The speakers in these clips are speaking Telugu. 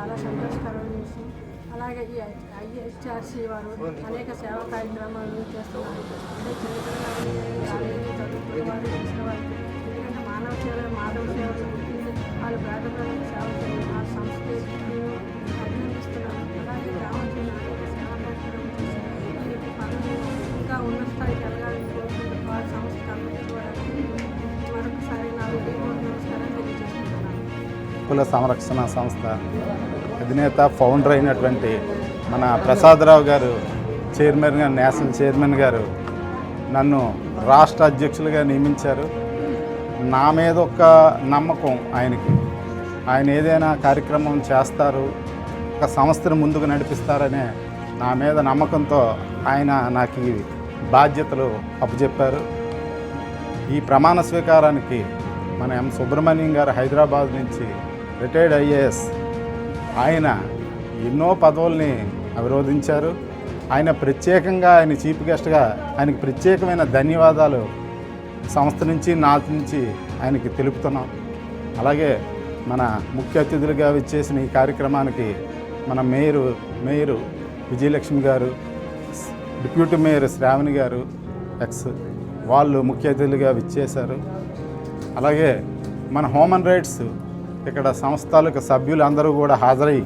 చాలా సంతోషకరమైన విషయం. అలాగే ఈ ఐహెచ్ఆర్సీ వారు అనేక సేవా కార్యక్రమాలు చేస్తున్నారు. అంటే చిన్నపిల్లలు చదువుకున్న వారు చేసిన వారికి ఎందుకంటే మానవ సేవలు గుర్తించి వాళ్ళు పేద ప్రజలకు సేవ చేయాలి. ఆ సంస్థను అభినందిస్తున్నాను. అలాగే గ్రామంలో అనేక సేవా కార్యక్రమాలు చేసి వీరికి పనులు ఇంకా ఉన్నత స్థాయికి వెళ్ళాలని కోరుకుంటూ వారి సంస్థకు అందరికీ కూడా మరొకసారి నా నమస్కారం తెలియజేస్తున్నాను. కుల సంరక్షణ సంస్థ అధినేత ఫౌండర్ అయినటువంటి మన ప్రసాదరావు గారు చైర్మన్గా, నేషనల్ చైర్మన్ గారు నన్ను రాష్ట్ర అధ్యక్షులుగా నియమించారు. నా మీద ఒక నమ్మకం ఆయనకి. ఆయన ఏదైనా కార్యక్రమం చేస్తారు, ఒక సంస్థను ముందుకు నడిపిస్తారనే నా మీద నమ్మకంతో ఆయన నాకు ఈ బాధ్యతలు అప్పచెప్పారు. ఈ ప్రమాణ స్వీకారానికి మన ఎం సుబ్రహ్మణ్యం గారు హైదరాబాద్ నుంచి రిటైర్డ్ ఐఏఎస్ ఆయన ఎన్నో పదవుల్ని అవిరోధించారు. ఆయన ప్రత్యేకంగా ఆయన చీఫ్ గెస్ట్గా ఆయనకి ప్రత్యేకమైన ధన్యవాదాలు సంస్థ నుంచి నా నుంచి ఆయనకి తెలుపుతున్నాం. అలాగే మన ముఖ్య అతిథులుగా విచ్చేసిన ఈ కార్యక్రమానికి మన మేయరు విజయలక్ష్మి గారు, డిప్యూటీ మేయర్ శ్రావణి గారు వాళ్ళు ముఖ్య అతిథులుగా విచ్చేశారు. అలాగే మన హ్యూమన్ రైట్స్ ఇక్కడ సంస్థలకు సభ్యులు అందరూ కూడా హాజరై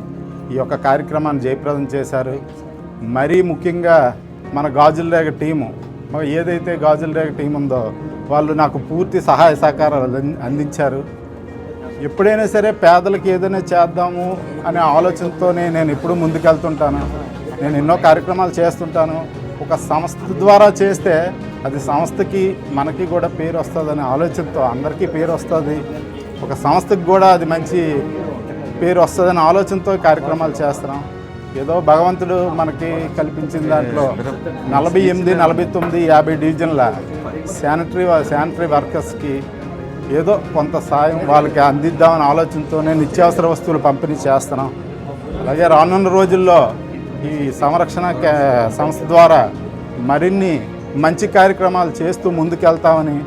ఈ యొక్క కార్యక్రమాన్ని జయప్రదం చేశారు. మరీ ముఖ్యంగా మన గాజులరేగ టీము, ఏదైతే గాజులరేగ టీం ఉందో వాళ్ళు నాకు పూర్తి సహాయ సహకారాలు అందించారు. ఎప్పుడైనా సరే పేదలకు ఏదైనా చేద్దాము అనే ఆలోచనతోనే నేను ఎప్పుడూ ముందుకెళ్తుంటాను. నేను ఎన్నో కార్యక్రమాలు చేస్తుంటాను. ఒక సంస్థ ద్వారా చేస్తే అది సంస్థకి మనకి కూడా పేరు వస్తుందనే ఆలోచనతో, అందరికీ పేరు వస్తుంది, ఒక సంస్థకి కూడా అది మంచి పేరు వస్తుందనే ఆలోచనతో కార్యక్రమాలు చేస్తున్నాం. ఏదో భగవంతుడు మనకి కల్పించిన దాంట్లో 48, 49, 50 డివిజన్ల శానిటరీ వర్కర్స్కి ఏదో కొంత సాయం వాళ్ళకి అందిద్దామనే ఆలోచనతోనే నిత్యావసర వస్తువులు పంపిణీ చేస్తున్నాం. అలాగే రానున్న రోజుల్లో ఈ సంరక్షణ సంస్థ ద్వారా మరిన్ని మంచి కార్యక్రమాలు చేస్తూ ముందుకెళ్తామని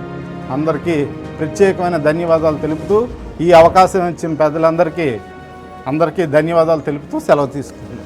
అందరికీ ప్రత్యేకమైన ధన్యవాదాలు తెలుపుతూ, ఈ అవకాశం ఇచ్చిన పెద్దలందరికీ ధన్యవాదాలు తెలుపుతూ సెలవు తీసుకుంటున్నాను.